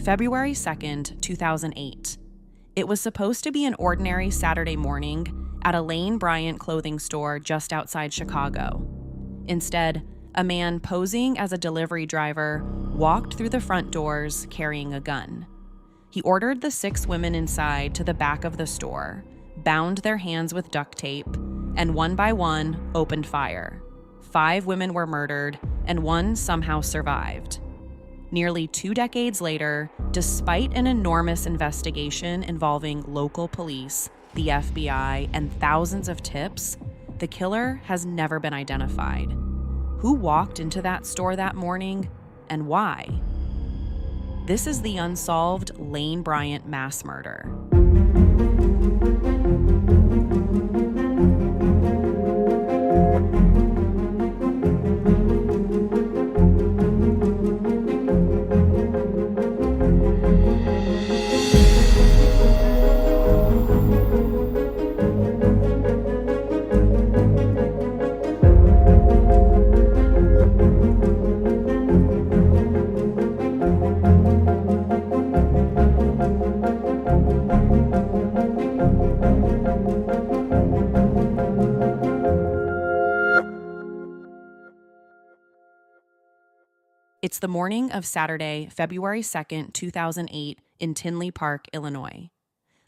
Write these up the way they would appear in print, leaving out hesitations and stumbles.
February 2nd, 2008. It was supposed to be an ordinary Saturday morning at a Lane Bryant clothing store just outside Chicago. Instead, a man posing as a delivery driver walked through the front doors carrying a gun. He ordered the 6 women inside to the back of the store, bound their hands with duct tape, and one by one opened fire. 5 women were murdered, and 1 somehow survived. Nearly 2 decades later, despite an enormous investigation involving local police, the FBI, and thousands of tips, the killer has never been identified. Who walked into that store that morning, and why? This is the unsolved Lane Bryant mass murder. It's the morning of Saturday, February 2nd, 2008, in Tinley Park, Illinois.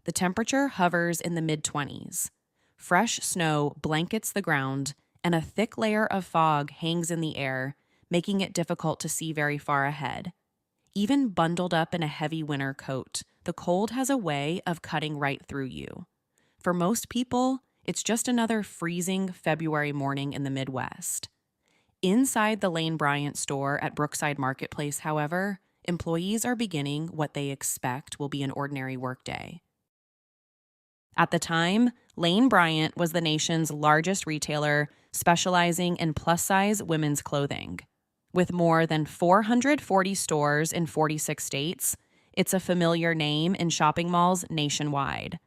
The temperature hovers in the mid-20s. Fresh snow blankets the ground, and a thick layer of fog hangs in the air, making it difficult to see very far ahead. Even bundled up in a heavy winter coat, the cold has a way of cutting right through you. For most people, it's just another freezing February morning in the Midwest. Inside the Lane Bryant store at Brookside Marketplace, however, employees are beginning what they expect will be an ordinary workday. At the time, Lane Bryant was the nation's largest retailer specializing in plus-size women's clothing. With more than 440 stores in 46 states, it's a familiar name in shopping malls nationwide.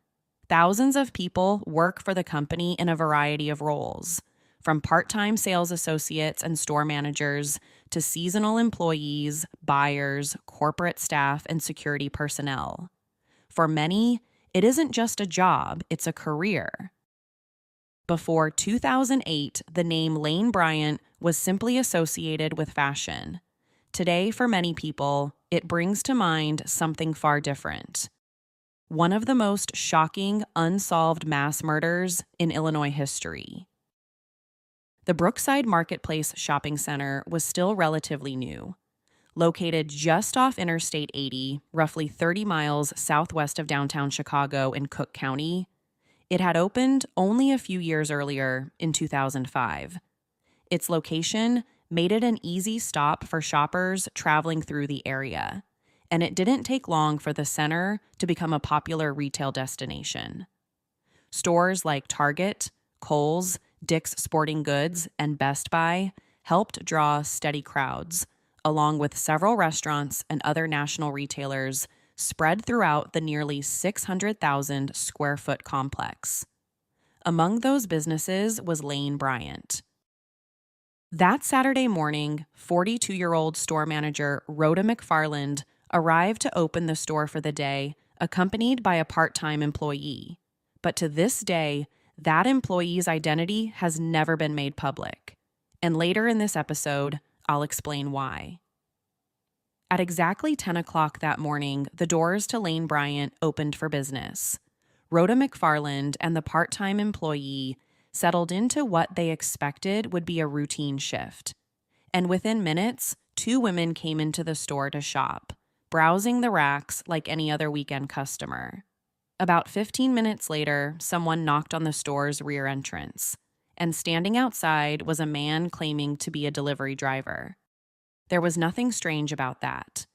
Thousands of people work for the company in a variety of roles, from part-time sales associates and store managers to seasonal employees, buyers, corporate staff, and security personnel. For many, it isn't just a job, it's a career. Before 2008, the name Lane Bryant was simply associated with fashion. Today, for many people, it brings to mind something far different. One of the most shocking, unsolved mass murders in Illinois history. The Brookside Marketplace shopping center was still relatively new. Located just off Interstate 80, roughly 30 miles southwest of downtown Chicago in Cook County, it had opened only a few years earlier, in 2005. Its location made it an easy stop for shoppers traveling through the area, and it didn't take long for the center to become a popular retail destination. Stores like Target, Kohl's, Dick's Sporting Goods, and Best Buy helped draw steady crowds, along with several restaurants and other national retailers spread throughout the nearly 600,000 square foot complex. Among those businesses was Lane Bryant. That Saturday morning, 42-year-old store manager Rhoda McFarland arrived to open the store for the day, accompanied by a part-time employee. But to this day, that employee's identity has never been made public. And later in this episode, I'll explain why. At exactly 10 o'clock that morning, the doors to Lane Bryant opened for business. Rhoda McFarland and the part-time employee settled into what they expected would be a routine shift. And within minutes, 2 women came into the store to shop, browsing the racks like any other weekend customer. About 15 minutes later, someone knocked on the store's rear entrance, and standing outside was a man claiming to be a delivery driver. There was nothing strange about that.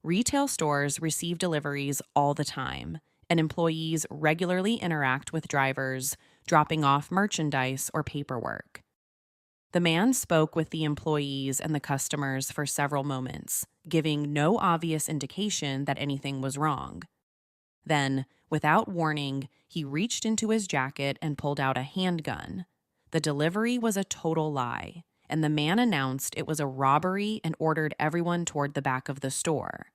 Retail stores receive deliveries all the time, and employees regularly interact with drivers, dropping off merchandise or paperwork. The man spoke with the employees and the customers for several moments, giving no obvious indication that anything was wrong. Then, without warning, he reached into his jacket and pulled out a handgun. The delivery was a total lie, and the man announced it was a robbery and ordered everyone toward the back of the store.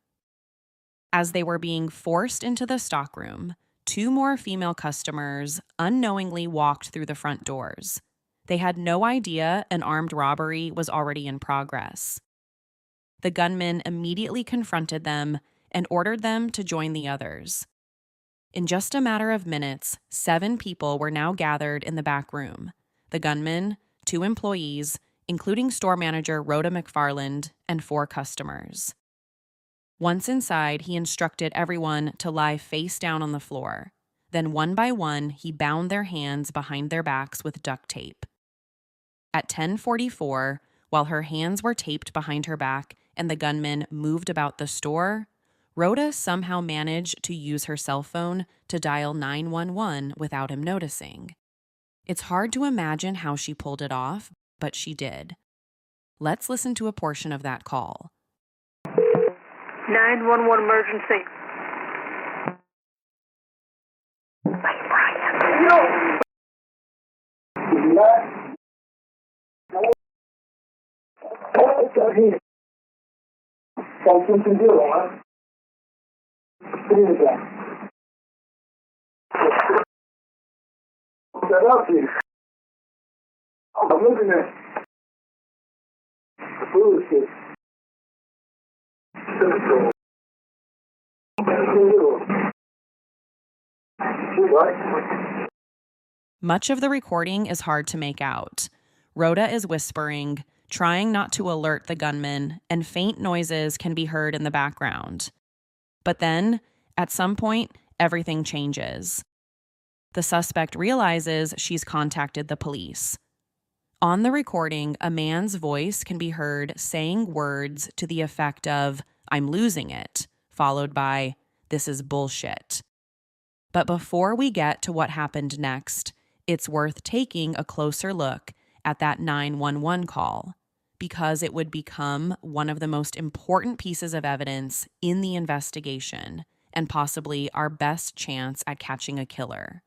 As they were being forced into the stockroom, two more female customers unknowingly walked through the front doors. They had no idea an armed robbery was already in progress. The gunman immediately confronted them and ordered them to join the others. In just a matter of minutes, 7 people were now gathered in the back room: the gunman, 2 employees, including store manager Rhoda McFarland, and 4 customers. Once inside, he instructed everyone to lie face down on the floor. Then one by one, he bound their hands behind their backs with duct tape. At 10:44, while her hands were taped behind her back and the gunman moved about the store, Rhoda somehow managed to use her cell phone to dial 911 without him noticing. It's hard to imagine how she pulled it off, but she did. Let's listen to a portion of that call. 911 emergency. Lane Bryant. No! Something to do, huh? What is that? What's that up to? I'm looking at the bullshit. Much of the recording is hard to make out. Rhoda is whispering, trying not to alert the gunman, and faint noises can be heard in the background. But then, at some point, everything changes. The suspect realizes she's contacted the police. On the recording, a man's voice can be heard saying words to the effect of, "I'm losing it," followed by, "This is bullshit." But before we get to what happened next, it's worth taking a closer look at that 911 call, because it would become one of the most important pieces of evidence in the investigation and possibly our best chance at catching a killer.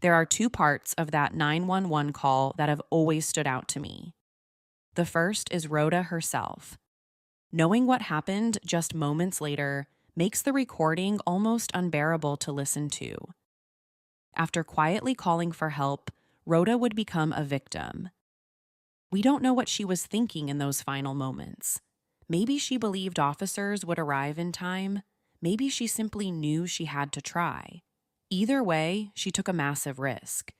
There are 2 parts of that 911 call that have always stood out to me. The first is Rhoda herself. Knowing what happened just moments later makes the recording almost unbearable to listen to. After quietly calling for help, Rhoda would become a victim. We don't know what she was thinking in those final moments. Maybe she believed officers would arrive in time. Maybe she simply knew she had to try. Either way, she took a massive risk.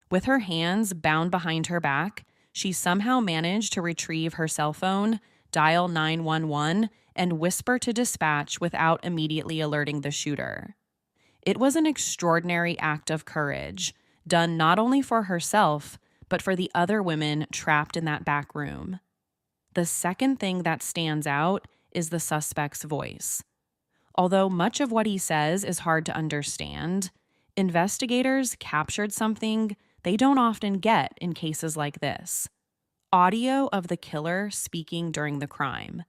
With her hands bound behind her back, she somehow managed to retrieve her cell phone, dial 911, and whisper to dispatch without immediately alerting the shooter. It was an extraordinary act of courage, done not only for herself, but for the other women trapped in that back room. The second thing that stands out is the suspect's voice. Although much of what he says is hard to understand, investigators captured something they don't often get in cases like this: audio of the killer speaking during the crime.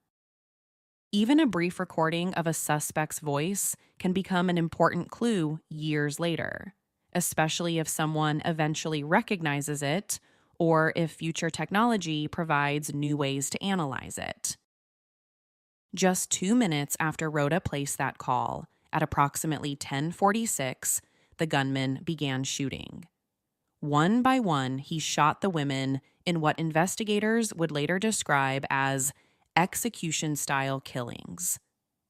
Even a brief recording of a suspect's voice can become an important clue years later, especially if someone eventually recognizes it or if future technology provides new ways to analyze it. Just 2 minutes after Rhoda placed that call, at approximately 10:46, the gunman began shooting. One by one, he shot the women in what investigators would later describe as execution-style killings.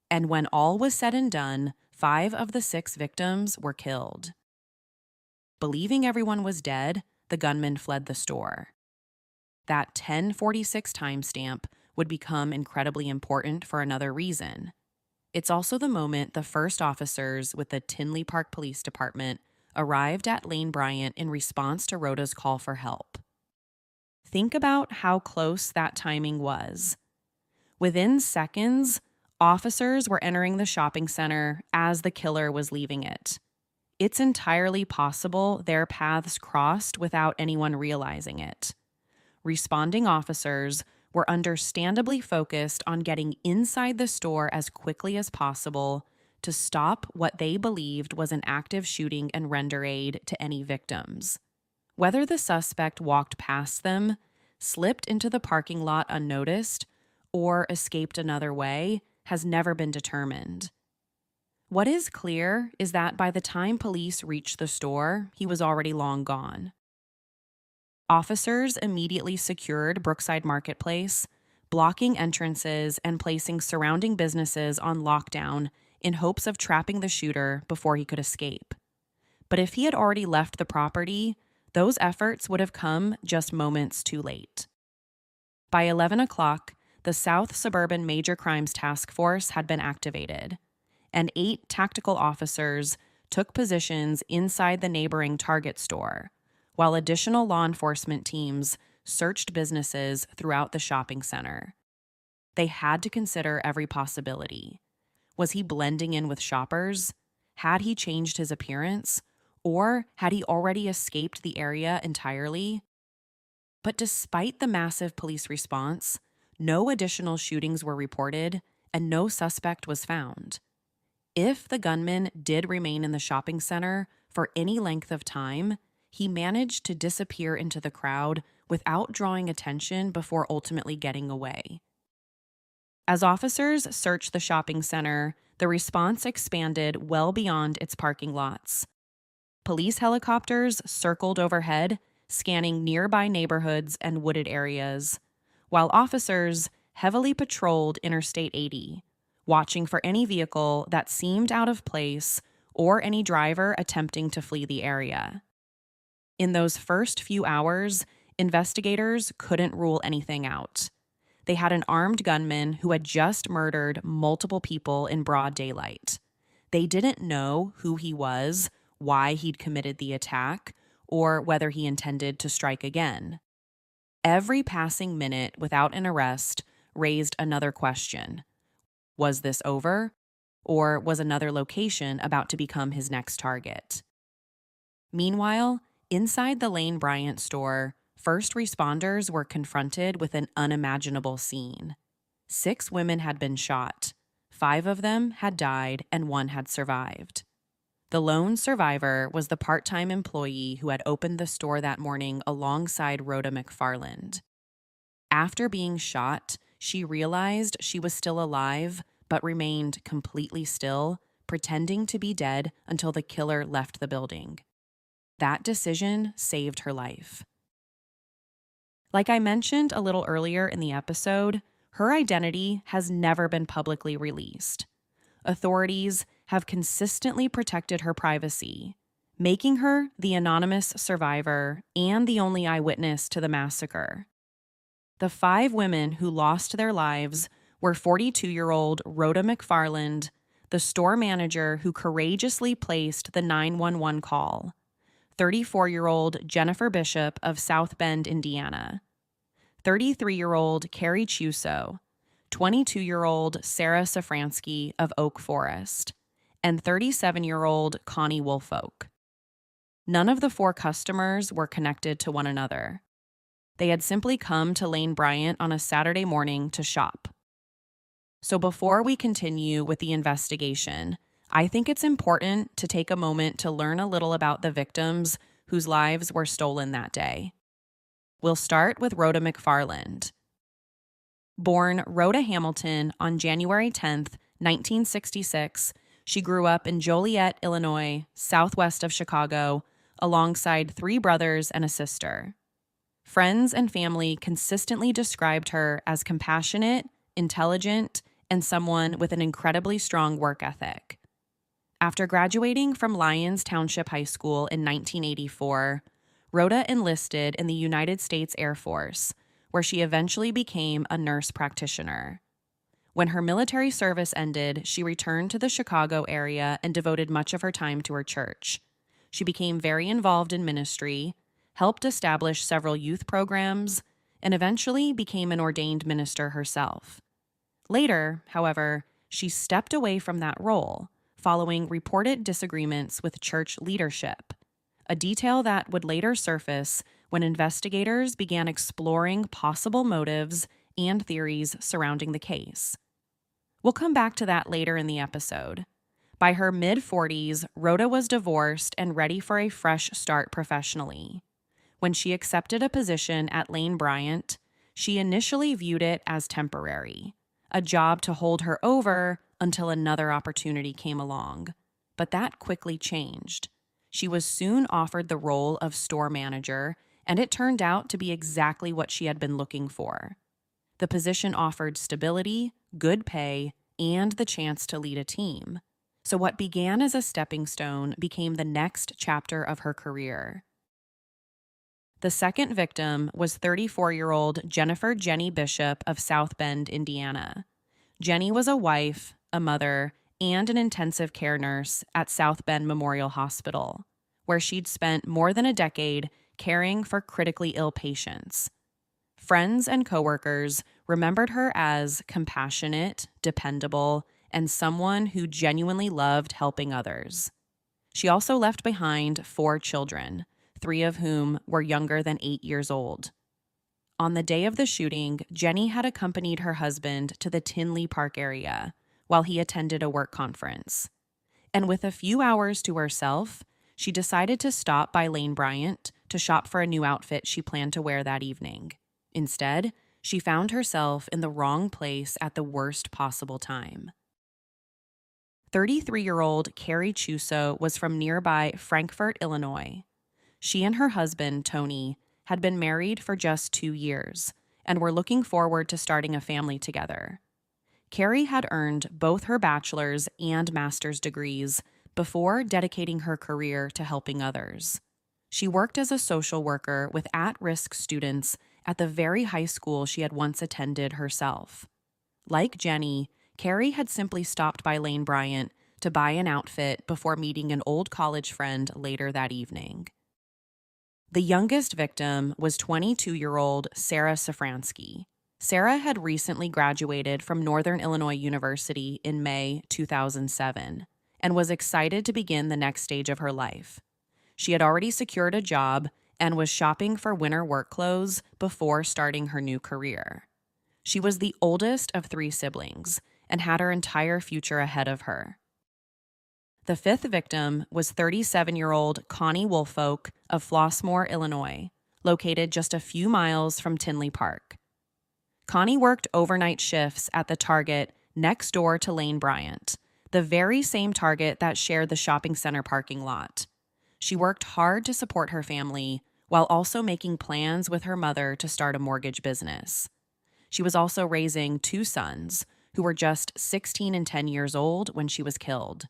And when all was said and done, 5 of the 6 victims were killed. Believing everyone was dead, the gunman fled the store. That 10:46 timestamp would become incredibly important for another reason. It's also the moment the first officers with the Tinley Park Police Department arrived at Lane Bryant in response to Rhoda's call for help. Think about how close that timing was. Within seconds, officers were entering the shopping center as the killer was leaving it. It's entirely possible their paths crossed without anyone realizing it. Responding officers were understandably focused on getting inside the store as quickly as possible to stop what they believed was an active shooting and render aid to any victims. Whether the suspect walked past them, slipped into the parking lot unnoticed, or escaped another way, has never been determined. What is clear is that by the time police reached the store, he was already long gone. Officers immediately secured Brookside Marketplace, blocking entrances and placing surrounding businesses on lockdown in hopes of trapping the shooter before he could escape. But if he had already left the property, those efforts would have come just moments too late. By 11 o'clock, the South Suburban Major Crimes Task Force had been activated, and 8 tactical officers took positions inside the neighboring Target store, while additional law enforcement teams searched businesses throughout the shopping center. They had to consider every possibility. Was he blending in with shoppers? Had he changed his appearance? Or had he already escaped the area entirely? But despite the massive police response, no additional shootings were reported and no suspect was found. If the gunman did remain in the shopping center for any length of time, he managed to disappear into the crowd without drawing attention before ultimately getting away. As officers searched the shopping center, the response expanded well beyond its parking lots. Police helicopters circled overhead, scanning nearby neighborhoods and wooded areas, while officers heavily patrolled Interstate 80, watching for any vehicle that seemed out of place or any driver attempting to flee the area. In those first few hours, investigators couldn't rule anything out. They had an armed gunman who had just murdered multiple people in broad daylight. They didn't know who he was, why he'd committed the attack, or whether he intended to strike again. Every passing minute without an arrest raised another question. Was this over, or was another location about to become his next target? Meanwhile, inside the Lane Bryant store, first responders were confronted with an unimaginable scene. 6 women had been shot, 5 of them had died, and 1 had survived. The lone survivor was the part-time employee who had opened the store that morning alongside Rhoda McFarland. After being shot, she realized she was still alive, but remained completely still, pretending to be dead until the killer left the building. That decision saved her life. Like I mentioned a little earlier in the episode, her identity has never been publicly released. Authorities have consistently protected her privacy, making her the anonymous survivor and the only eyewitness to the massacre. The 5 women who lost their lives were 42-year-old Rhoda McFarland, the store manager who courageously placed the 911 call, 34-year-old Jennifer Bishop of South Bend, Indiana, 33-year-old Carrie Chuso, 22-year-old Sarah Safransky of Oak Forest, and 37-year-old Connie Woolfolk. None of the 4 customers were connected to one another. They had simply come to Lane Bryant on a Saturday morning to shop. So before we continue with the investigation, I think it's important to take a moment to learn a little about the victims whose lives were stolen that day. We'll start with Rhoda McFarland. Born Rhoda Hamilton on January 10, 1966, she grew up in Joliet, Illinois, southwest of Chicago, alongside 3 brothers and a sister. Friends and family consistently described her as compassionate, intelligent, and someone with an incredibly strong work ethic. After graduating from Lyons Township High School in 1984, Rhoda enlisted in the United States Air Force, where she eventually became a nurse practitioner. When her military service ended, she returned to the Chicago area and devoted much of her time to her church. She became very involved in ministry, helped establish several youth programs, and eventually became an ordained minister herself. Later, however, she stepped away from that role, following reported disagreements with church leadership, a detail that would later surface when investigators began exploring possible motives and theories surrounding the case. We'll come back to that later in the episode. By her mid-40s, Rhoda was divorced and ready for a fresh start professionally. When she accepted a position at Lane Bryant, she initially viewed it as temporary, a job to hold her over until another opportunity came along. But that quickly changed. She was soon offered the role of store manager, and it turned out to be exactly what she had been looking for. The position offered stability, good pay, and the chance to lead a team. So what began as a stepping stone became the next chapter of her career. The second victim was 34-year-old Jennifer Jenny Bishop of South Bend, Indiana. Jenny was a wife, a mother, and an intensive care nurse at South Bend Memorial Hospital, where she'd spent more than a decade caring for critically ill patients. Friends and coworkers remembered her as compassionate, dependable, and someone who genuinely loved helping others. She also left behind 4 children, 3 of whom were younger than 8 years old. On the day of the shooting, Jenny had accompanied her husband to the Tinley Park area while he attended a work conference. And with a few hours to herself, she decided to stop by Lane Bryant to shop for a new outfit she planned to wear that evening. Instead, she found herself in the wrong place at the worst possible time. 33-year-old Carrie Chuso was from nearby Frankfort, Illinois. She and her husband, Tony, had been married for just 2 years and were looking forward to starting a family together. Carrie had earned both her bachelor's and master's degrees before dedicating her career to helping others. She worked as a social worker with at-risk students at the very high school she had once attended herself. Like Jenny, Carrie had simply stopped by Lane Bryant to buy an outfit before meeting an old college friend later that evening. The youngest victim was 22-year-old Sarah Safransky. Sarah had recently graduated from Northern Illinois University in May 2007 and was excited to begin the next stage of her life. She had already secured a job and was shopping for winter work clothes before starting her new career. She was the oldest of 3 siblings and had her entire future ahead of her. The 5th victim was 37-year-old Connie Woolfolk of Flossmoor, Illinois, located just a few miles from Tinley Park. Connie worked overnight shifts at the Target next door to Lane Bryant, the very same Target that shared the shopping center parking lot. She worked hard to support her family while also making plans with her mother to start a mortgage business. She was also raising 2 sons, who were just 16 and 10 years old when she was killed.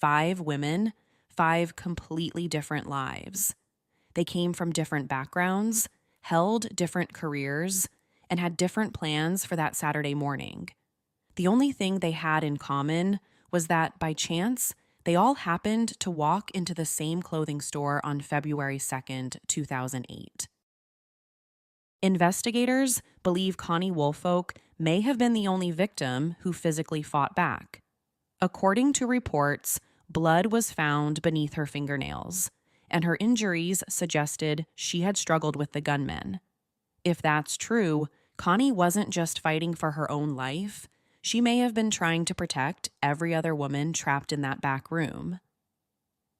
5 women, 5 completely different lives. They came from different backgrounds, held different careers, and had different plans for that Saturday morning. The only thing they had in common was that, by chance, they all happened to walk into the same clothing store on February 2nd, 2008. Investigators believe Connie Woolfolk may have been the only victim who physically fought back. According to reports, blood was found beneath her fingernails, and her injuries suggested she had struggled with the gunmen. If that's true, Connie wasn't just fighting for her own life. She may have been trying to protect every other woman trapped in that back room.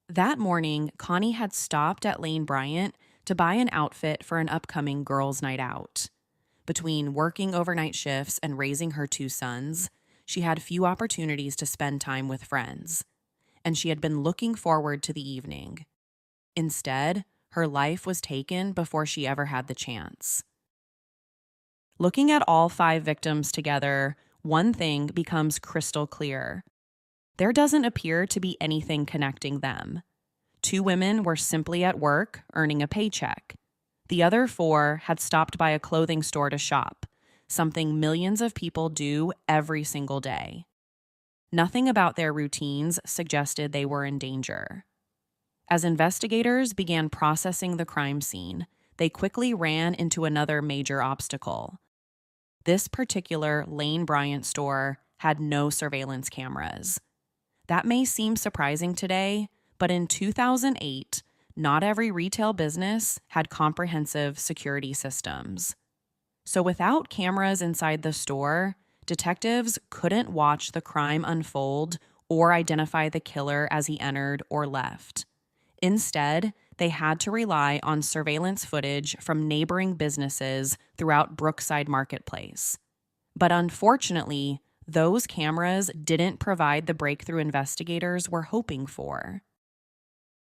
That morning, Connie had stopped at Lane Bryant to buy an outfit for an upcoming girls' night out. Between working overnight shifts and raising her 2 sons, she had few opportunities to spend time with friends, and she had been looking forward to the evening. Instead, her life was taken before she ever had the chance. Looking at all 5 victims together, one thing becomes crystal clear. There doesn't appear to be anything connecting them. 2 women were simply at work, earning a paycheck. The other 4 had stopped by a clothing store to shop, something millions of people do every single day. Nothing about their routines suggested they were in danger. As investigators began processing the crime scene, they quickly ran into another major obstacle. This particular Lane Bryant store had no surveillance cameras. That may seem surprising today, but in 2008, not every retail business had comprehensive security systems. So without cameras inside the store, detectives couldn't watch the crime unfold or identify the killer as he entered or left. Instead, they had to rely on surveillance footage from neighboring businesses throughout Brookside Marketplace. But unfortunately, those cameras didn't provide the breakthrough investigators were hoping for.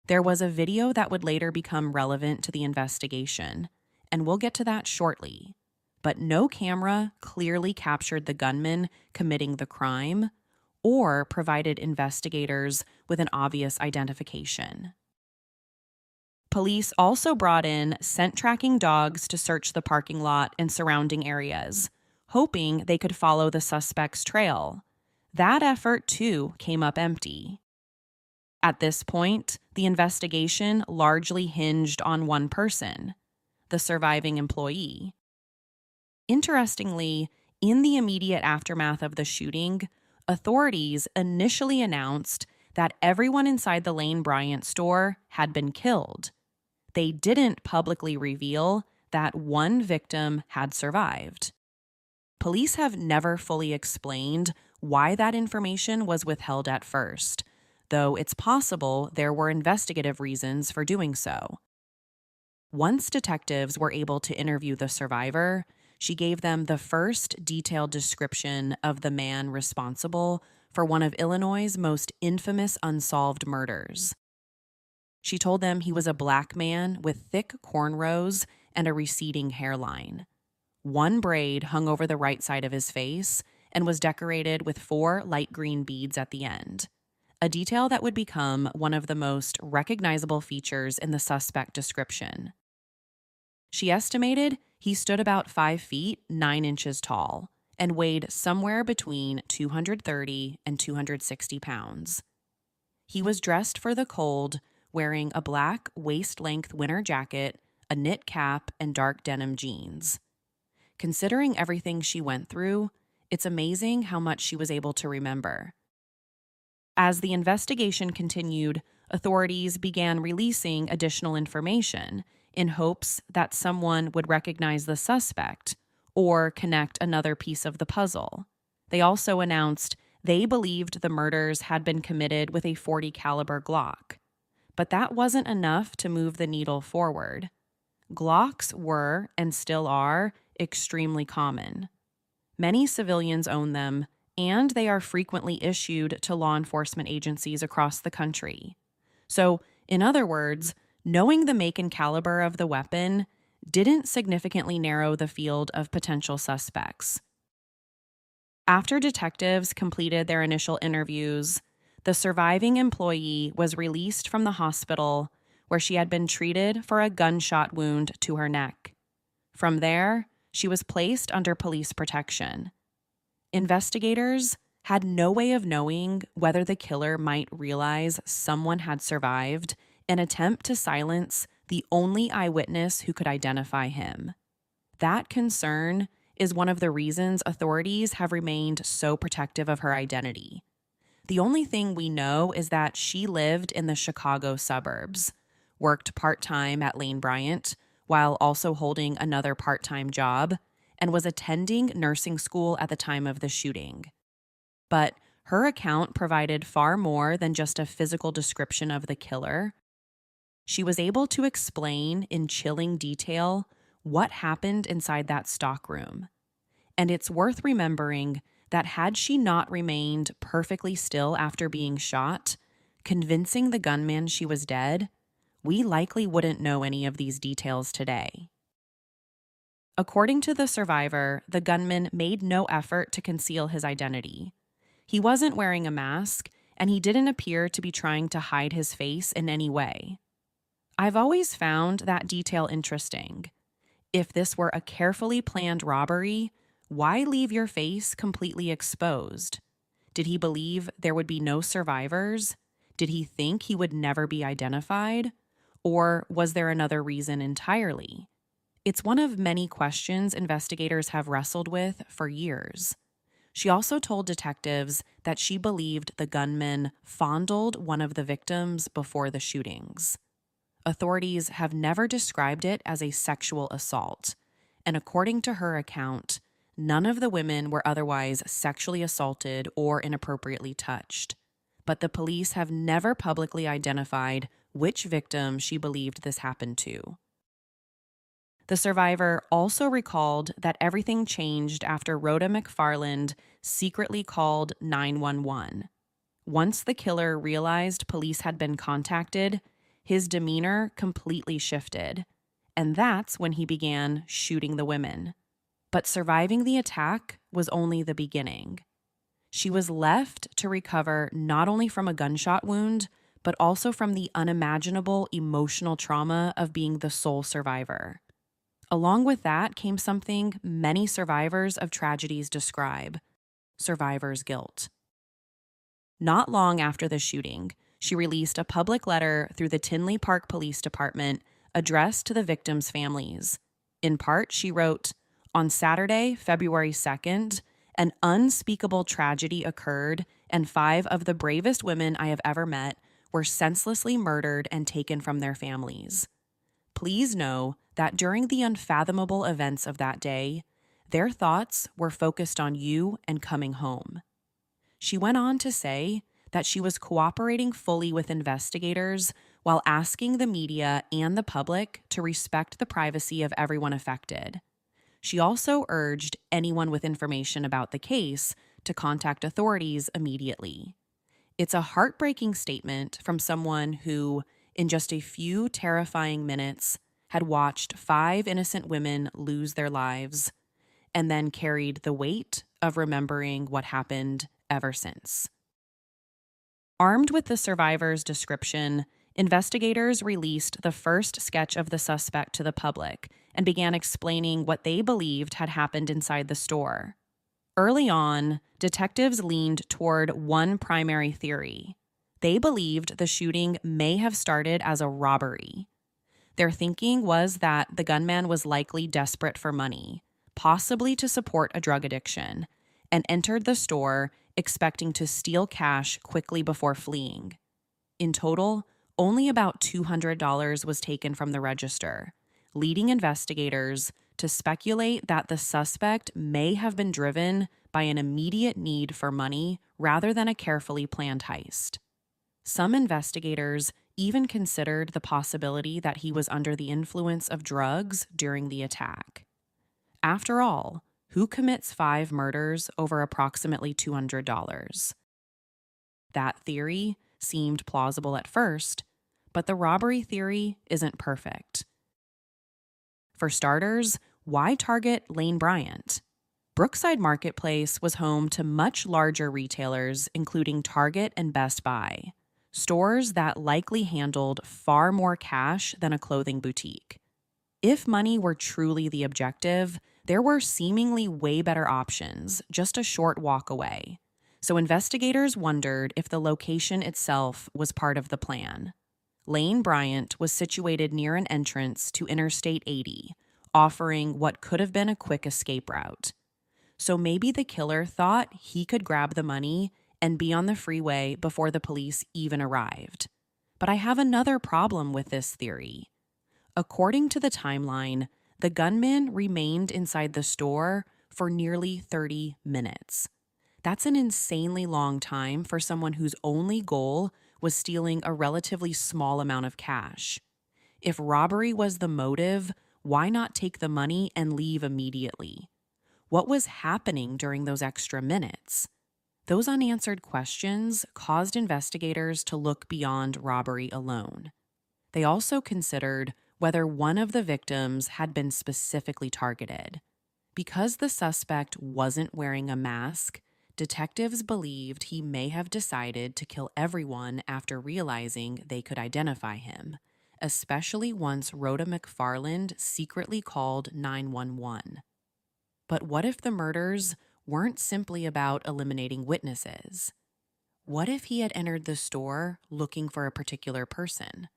There was a video that would later become relevant to the investigation, and we'll get to that shortly. But no camera clearly captured the gunman committing the crime or provided investigators with an obvious identification. Police also brought in scent-tracking dogs to search the parking lot and surrounding areas, hoping they could follow the suspect's trail. That effort, too, came up empty. At this point, the investigation largely hinged on one person, the surviving employee. Interestingly, in the immediate aftermath of the shooting, authorities initially announced that everyone inside the Lane Bryant store had been killed. They didn't publicly reveal that one victim had survived. Police have never fully explained why that information was withheld at first, though it's possible there were investigative reasons for doing so. Once detectives were able to interview the survivor, she gave them the first detailed description of the man responsible for one of Illinois' most infamous unsolved murders. She told them he was a black man with thick cornrows and a receding hairline. One braid hung over the right side of his face and was decorated with 4 light green beads at the end, a detail that would become one of the most recognizable features in the suspect description. She estimated he stood about 5 feet 9 inches tall and weighed somewhere between 230 and 260 pounds. He was dressed for the cold, wearing a black waist-length winter jacket, a knit cap, and dark denim jeans. Considering everything she went through, it's amazing how much she was able to remember. As the investigation continued, authorities began releasing additional information in hopes that someone would recognize the suspect or connect another piece of the puzzle. They also announced they believed the murders had been committed with a .40 caliber Glock. But that wasn't enough to move the needle forward. Glocks were, and still are, extremely common. Many civilians own them, and they are frequently issued to law enforcement agencies across the country. So, in other words, knowing the make and caliber of the weapon didn't significantly narrow the field of potential suspects. After detectives completed their initial interviews, the surviving employee was released from the hospital where she had been treated for a gunshot wound to her neck. From there, she was placed under police protection. Investigators had no way of knowing whether the killer might realize someone had survived and attempt to silence the only eyewitness who could identify him. That concern is one of the reasons authorities have remained so protective of her identity. The only thing we know is that she lived in the Chicago suburbs, worked part-time at Lane Bryant while also holding another part-time job, and was attending nursing school at the time of the shooting. But her account provided far more than just a physical description of the killer. She was able to explain in chilling detail what happened inside that stockroom. And it's worth remembering that had she not remained perfectly still after being shot, convincing the gunman she was dead, we likely wouldn't know any of these details today. According to the survivor, the gunman made no effort to conceal his identity. He wasn't wearing a mask, and he didn't appear to be trying to hide his face in any way. I've always found that detail interesting. If this were a carefully planned robbery, why leave your face completely exposed? Did he believe there would be no survivors? Did he think he would never be identified? Or was there another reason entirely? It's one of many questions investigators have wrestled with for years. She also told detectives that she believed the gunman fondled one of the victims before the shootings. Authorities have never described it as a sexual assault, and according to her account, none of the women were otherwise sexually assaulted or inappropriately touched. But the police have never publicly identified which victim she believed this happened to. The survivor also recalled that everything changed after Rhoda McFarland secretly called 911. Once the killer realized police had been contacted, his demeanor completely shifted, and that's when he began shooting the women. But surviving the attack was only the beginning. She was left to recover not only from a gunshot wound, but also from the unimaginable emotional trauma of being the sole survivor. Along with that came something many survivors of tragedies describe: survivor's guilt. Not long after the shooting, she released a public letter through the Tinley Park Police Department addressed to the victims' families. In part, she wrote, "On Saturday, February 2nd, an unspeakable tragedy occurred, and 5 of the bravest women I have ever met were senselessly murdered and taken from their families. Please know that during the unfathomable events of that day, their thoughts were focused on you and coming home." She went on to say that she was cooperating fully with investigators while asking the media and the public to respect the privacy of everyone affected. She also urged anyone with information about the case to contact authorities immediately. It's a heartbreaking statement from someone who, in just a few terrifying minutes, had watched 5 innocent women lose their lives and then carried the weight of remembering what happened ever since. Armed with the survivor's description, investigators released the first sketch of the suspect to the public and began explaining what they believed had happened inside the store. Early on, detectives leaned toward one primary theory. They believed the shooting may have started as a robbery. Their thinking was that the gunman was likely desperate for money, possibly to support a drug addiction, and entered the store expecting to steal cash quickly before fleeing. In total, only about $200 was taken from the register, leading investigators to speculate that the suspect may have been driven by an immediate need for money rather than a carefully planned heist. Some investigators even considered the possibility that he was under the influence of drugs during the attack. After all, who commits 5 murders over approximately $200? That theory seemed plausible at first, but the robbery theory isn't perfect. For starters, why target Lane Bryant? Brookside Marketplace was home to much larger retailers, including Target and Best Buy, stores that likely handled far more cash than a clothing boutique. If money were truly the objective, there were seemingly way better options just a short walk away. So investigators wondered if the location itself was part of the plan. Lane Bryant was situated near an entrance to Interstate 80, offering what could have been a quick escape route. So maybe the killer thought he could grab the money and be on the freeway before the police even arrived. But I have another problem with this theory. According to the timeline, the gunman remained inside the store for nearly 30 minutes. That's an insanely long time for someone whose only goal was stealing a relatively small amount of cash. If robbery was the motive, why not take the money and leave immediately? What was happening during those extra minutes? Those unanswered questions caused investigators to look beyond robbery alone. They also considered whether one of the victims had been specifically targeted. Because the suspect wasn't wearing a mask, detectives believed he may have decided to kill everyone after realizing they could identify him, especially once Rhoda McFarland secretly called 911. But what if the murders weren't simply about eliminating witnesses? What if he had entered the store looking for a particular person?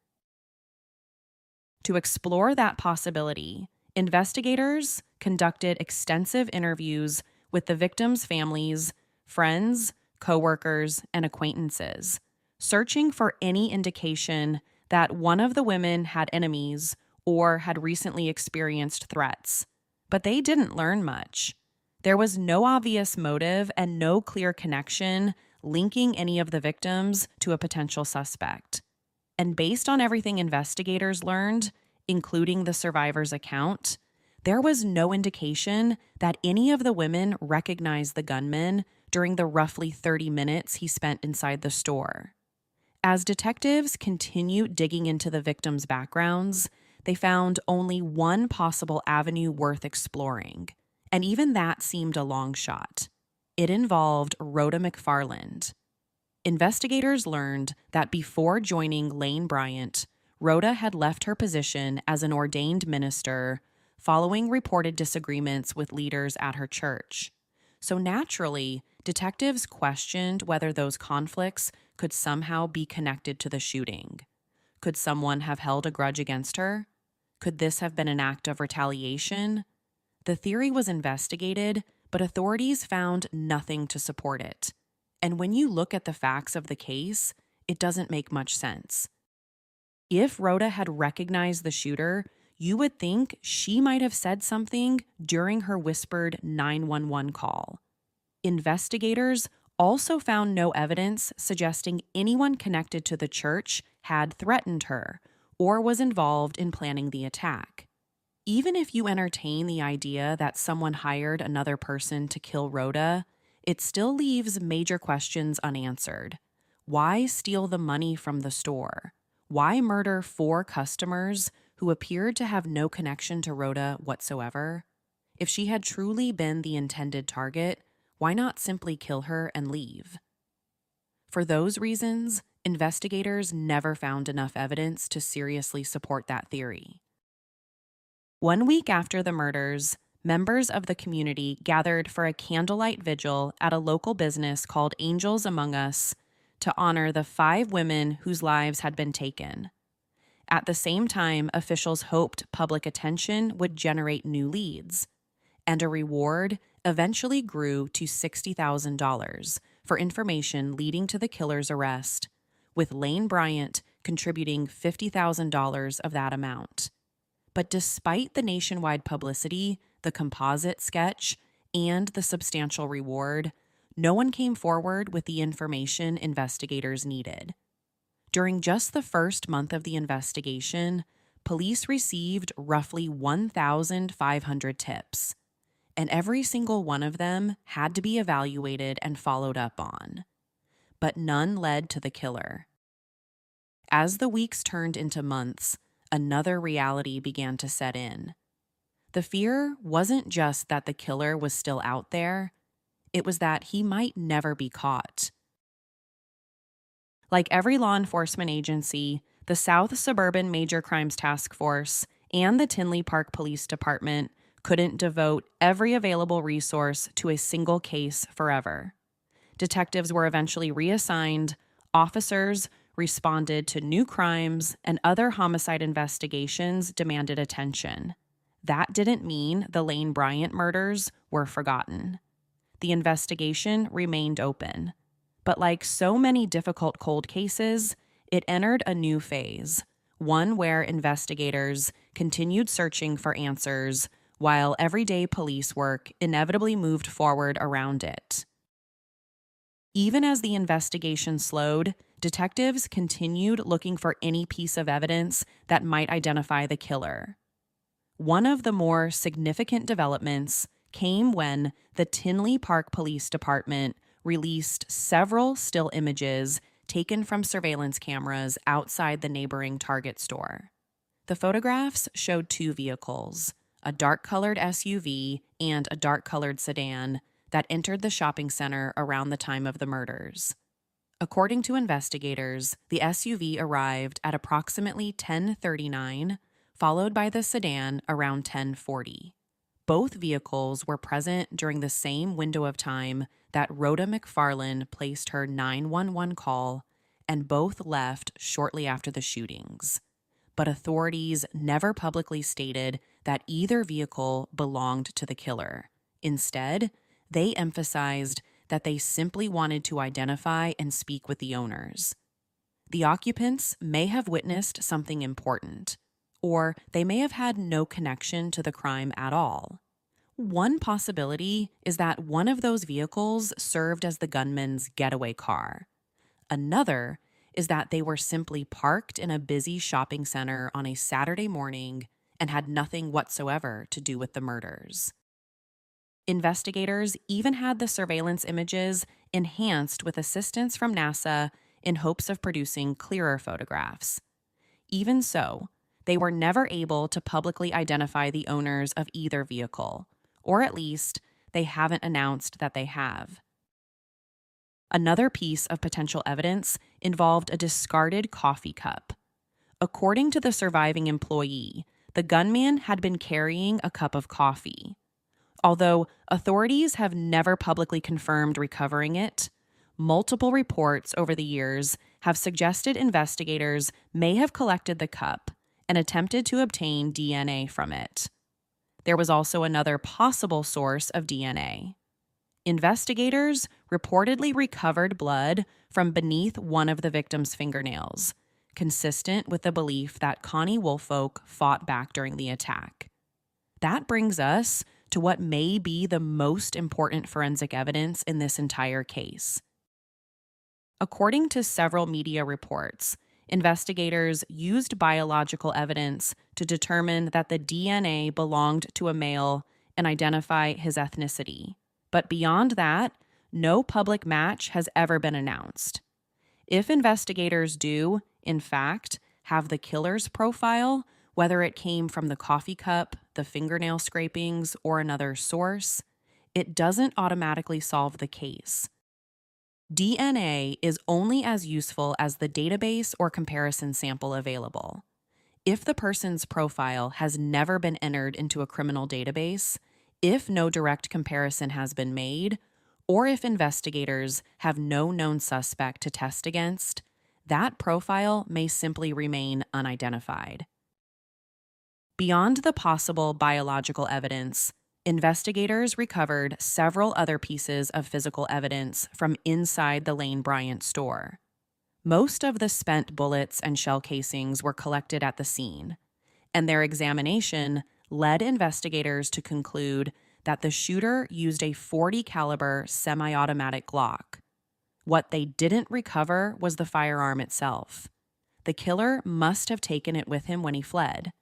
To explore that possibility, investigators conducted extensive interviews with the victims' families, friends, coworkers, and acquaintances, searching for any indication that one of the women had enemies or had recently experienced threats. But they didn't learn much. There was no obvious motive and no clear connection linking any of the victims to a potential suspect. And based on everything investigators learned, including the survivor's account, there was no indication that any of the women recognized the gunman during the roughly 30 minutes he spent inside the store. As detectives continued digging into the victims' backgrounds, they found only one possible avenue worth exploring, and even that seemed a long shot. It involved Rhoda McFarland. Investigators learned that before joining Lane Bryant, Rhoda had left her position as an ordained minister following reported disagreements with leaders at her church. So naturally, detectives questioned whether those conflicts could somehow be connected to the shooting. Could someone have held a grudge against her? Could this have been an act of retaliation? The theory was investigated, but authorities found nothing to support it. And when you look at the facts of the case, it doesn't make much sense. If Rhoda had recognized the shooter, you would think she might have said something during her whispered 911 call. Investigators also found no evidence suggesting anyone connected to the church had threatened her or was involved in planning the attack. Even if you entertain the idea that someone hired another person to kill Rhoda, it still leaves major questions unanswered. Why steal the money from the store? Why murder 4 customers who appeared to have no connection to Rhoda whatsoever? If she had truly been the intended target, why not simply kill her and leave? For those reasons, investigators never found enough evidence to seriously support that theory. 1 week after the murders, members of the community gathered for a candlelight vigil at a local business called Angels Among Us to honor the 5 women whose lives had been taken. At the same time, officials hoped public attention would generate new leads, and a reward eventually grew to $60,000 for information leading to the killer's arrest, with Lane Bryant contributing $50,000 of that amount. But despite the nationwide publicity, the composite sketch, and the substantial reward, no one came forward with the information investigators needed. During just the first month of the investigation, police received roughly 1,500 tips, and every single one of them had to be evaluated and followed up on. But none led to the killer. As the weeks turned into months, another reality began to set in. The fear wasn't just that the killer was still out there, it was that he might never be caught. Like every law enforcement agency, the South Suburban Major Crimes Task Force and the Tinley Park Police Department couldn't devote every available resource to a single case forever. Detectives were eventually reassigned, officers responded to new crimes, and other homicide investigations demanded attention. That didn't mean the Lane Bryant murders were forgotten. The investigation remained open. But like so many difficult cold cases, it entered a new phase, one where investigators continued searching for answers while everyday police work inevitably moved forward around it. Even as the investigation slowed, detectives continued looking for any piece of evidence that might identify the killer. One of the more significant developments came when the Tinley Park Police Department released several still images taken from surveillance cameras outside the neighboring Target store. The photographs showed 2 vehicles, a dark-colored SUV and a dark-colored sedan, that entered the shopping center around the time of the murders. According to investigators, the SUV arrived at approximately 10:39, followed by the sedan around 10:40. Both vehicles were present during the same window of time that Rhoda McFarland placed her 911 call, and both left shortly after the shootings. But authorities never publicly stated that either vehicle belonged to the killer. Instead, they emphasized that they simply wanted to identify and speak with the owners. The occupants may have witnessed something important, or they may have had no connection to the crime at all. One possibility is that one of those vehicles served as the gunman's getaway car. Another is that they were simply parked in a busy shopping center on a Saturday morning and had nothing whatsoever to do with the murders. Investigators even had the surveillance images enhanced with assistance from NASA in hopes of producing clearer photographs. Even so, they were never able to publicly identify the owners of either vehicle, or at least, they haven't announced that they have. Another piece of potential evidence involved a discarded coffee cup. According to the surviving employee, the gunman had been carrying a cup of coffee. Although authorities have never publicly confirmed recovering it, multiple reports over the years have suggested investigators may have collected the cup and attempted to obtain DNA from it. There was also another possible source of DNA. Investigators reportedly recovered blood from beneath one of the victim's fingernails, consistent with the belief that Connie Woolfolk fought back during the attack. That brings us to what may be the most important forensic evidence in this entire case. According to several media reports, investigators used biological evidence to determine that the DNA belonged to a male and identify his ethnicity. But beyond that, no public match has ever been announced. If investigators do, in fact, have the killer's profile, whether it came from the coffee cup, the fingernail scrapings, or another source, it doesn't automatically solve the case. DNA is only as useful as the database or comparison sample available. If the person's profile has never been entered into a criminal database, if no direct comparison has been made, or if investigators have no known suspect to test against, that profile may simply remain unidentified. Beyond the possible biological evidence, investigators recovered several other pieces of physical evidence from inside the Lane Bryant store. Most of the spent bullets and shell casings were collected at the scene, and their examination led investigators to conclude that the shooter used a .40 caliber semi-automatic Glock. What they didn't recover was the firearm itself. The killer must have taken it with him when he fled.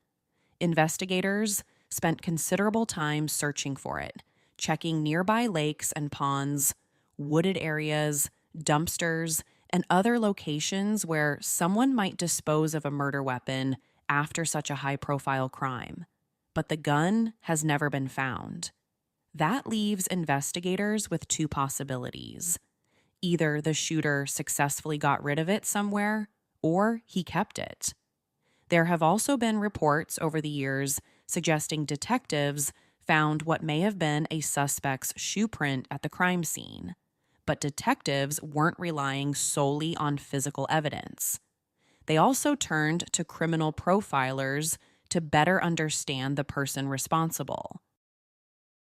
Investigators spent considerable time searching for it, checking nearby lakes and ponds, wooded areas, dumpsters, and other locations where someone might dispose of a murder weapon after such a high-profile crime. But the gun has never been found. That leaves investigators with two possibilities. Either the shooter successfully got rid of it somewhere, or he kept it. There have also been reports over the years suggesting detectives found what may have been a suspect's shoe print at the crime scene. But detectives weren't relying solely on physical evidence. They also turned to criminal profilers to better understand the person responsible.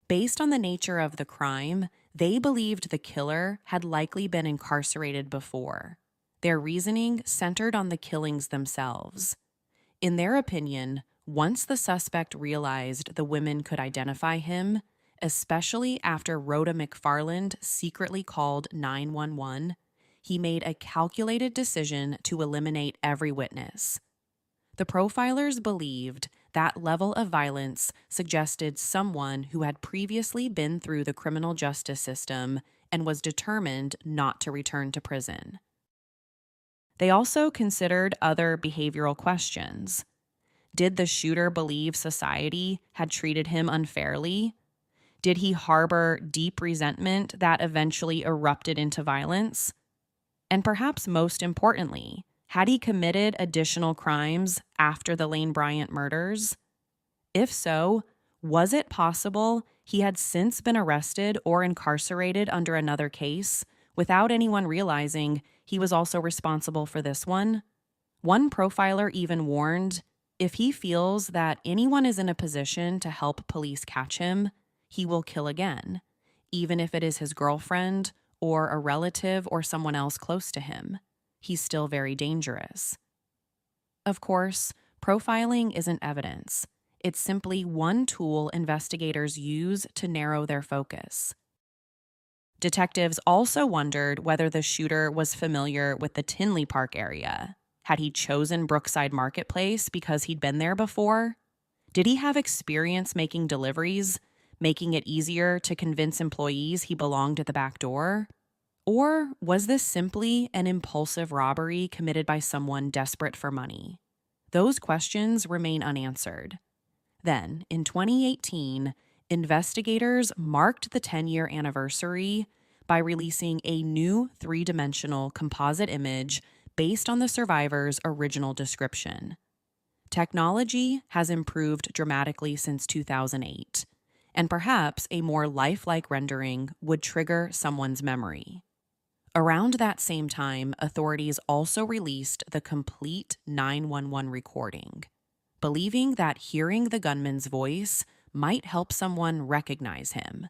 Based on the nature of the crime, they believed the killer had likely been incarcerated before. Their reasoning centered on the killings themselves. In their opinion, once the suspect realized the women could identify him, especially after Rhoda McFarland secretly called 911, he made a calculated decision to eliminate every witness. The profilers believed that level of violence suggested someone who had previously been through the criminal justice system and was determined not to return to prison. They also considered other behavioral questions. Did the shooter believe society had treated him unfairly? Did he harbor deep resentment that eventually erupted into violence? And perhaps most importantly, had he committed additional crimes after the Lane Bryant murders? If so, was it possible he had since been arrested or incarcerated under another case without anyone realizing he was also responsible for this one? One profiler even warned, if he feels that anyone is in a position to help police catch him, he will kill again, even if it is his girlfriend or a relative or someone else close to him. He's still very dangerous. Of course, profiling isn't evidence. It's simply one tool investigators use to narrow their focus. Detectives also wondered whether the shooter was familiar with the Tinley Park area. Had he chosen Brookside Marketplace because he'd been there before? Did he have experience making deliveries, making it easier to convince employees he belonged at the back door? Or was this simply an impulsive robbery committed by someone desperate for money? Those questions remain unanswered. Then, in 2018, investigators marked the 10-year anniversary by releasing a new three-dimensional composite image based on the survivor's original description. Technology has improved dramatically since 2008, and perhaps a more lifelike rendering would trigger someone's memory. Around that same time, authorities also released the complete 911 recording, believing that hearing the gunman's voice might help someone recognize him.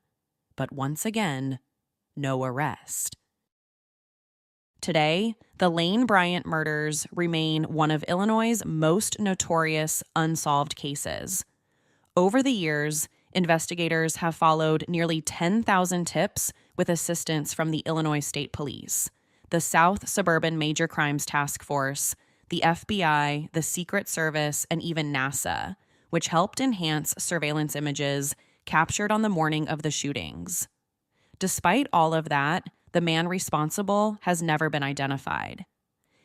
But once again, no arrest. Today, the Lane Bryant murders remain one of Illinois' most notorious unsolved cases. Over the years, investigators have followed nearly 10,000 tips with assistance from the Illinois State Police, the South Suburban Major Crimes Task Force, the FBI, the Secret Service, and even NASA, which helped enhance surveillance images captured on the morning of the shootings. Despite all of that, the man responsible has never been identified.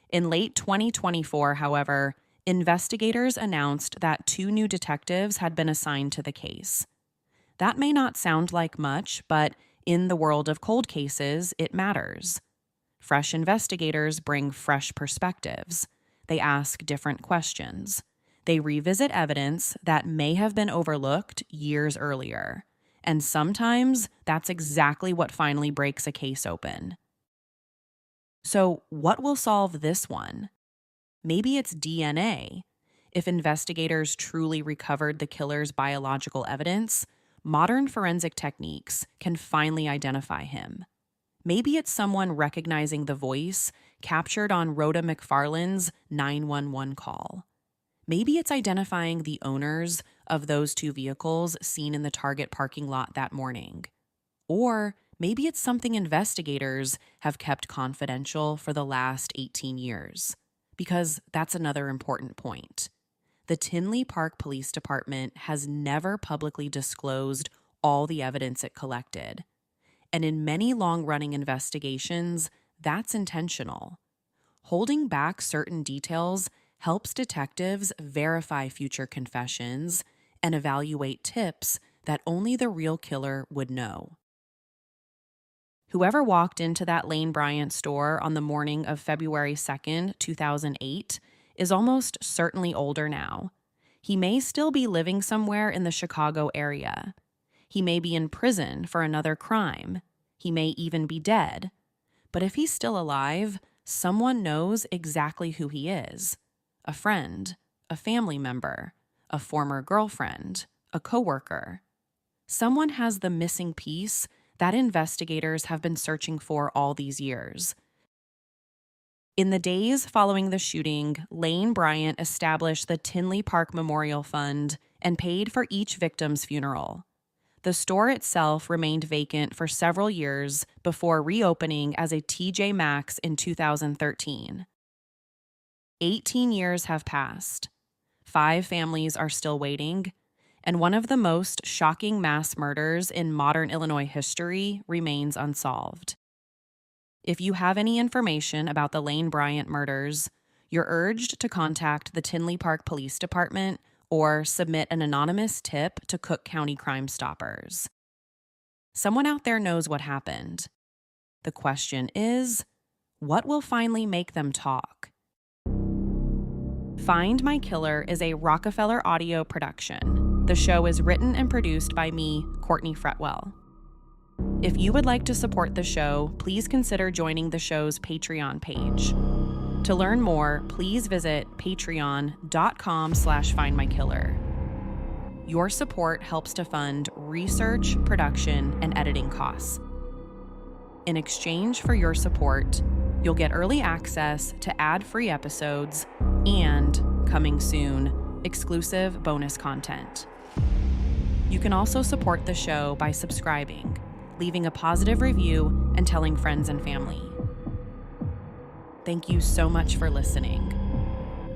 In late 2024, however, investigators announced that 2 new detectives had been assigned to the case. That may not sound like much, but in the world of cold cases, it matters. Fresh investigators bring fresh perspectives. They ask different questions. They revisit evidence that may have been overlooked years earlier. And sometimes that's exactly what finally breaks a case open. So, what will solve this one? Maybe it's DNA. If investigators truly recovered the killer's biological evidence, modern forensic techniques can finally identify him. Maybe it's someone recognizing the voice captured on Rhoda McFarland's 911 call. Maybe it's identifying the owners of those 2 vehicles seen in the Target parking lot that morning. Or maybe it's something investigators have kept confidential for the last 18 years. Because that's another important point. The Tinley Park Police Department has never publicly disclosed all the evidence it collected. And in many long-running investigations, that's intentional. Holding back certain details helps detectives verify future confessions and evaluate tips that only the real killer would know. Whoever walked into that Lane Bryant store on the morning of February 2nd, 2008, is almost certainly older now. He may still be living somewhere in the Chicago area. He may be in prison for another crime. He may even be dead. But if he's still alive, someone knows exactly who he is. A friend, a family member, a former girlfriend, a coworker. Someone has the missing piece that investigators have been searching for all these years. In the days following the shooting, Lane Bryant established the Tinley Park Memorial Fund and paid for each victim's funeral. The store itself remained vacant for several years before reopening as a TJ Maxx in 2013. 18 years have passed. 5 families are still waiting, and one of the most shocking mass murders in modern Illinois history remains unsolved. If you have any information about the Lane Bryant murders, you're urged to contact the Tinley Park Police Department or submit an anonymous tip to Cook County Crime Stoppers. Someone out there knows what happened. The question is, what will finally make them talk? Find My Killer is a Rockefeller audio production. The show is written and produced by me, Courtney Fretwell. If you would like to support the show, please consider joining the show's Patreon page. To learn more, please visit patreon.com/findmykiller. Your support helps to fund research, production, and editing costs. In exchange for your support, you'll get early access to ad-free episodes and, coming soon, exclusive bonus content. You can also support the show by subscribing, leaving a positive review, and telling friends and family. Thank you so much for listening.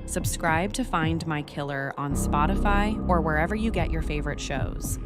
Subscribe to Find My Killer on Spotify or wherever you get your favorite shows.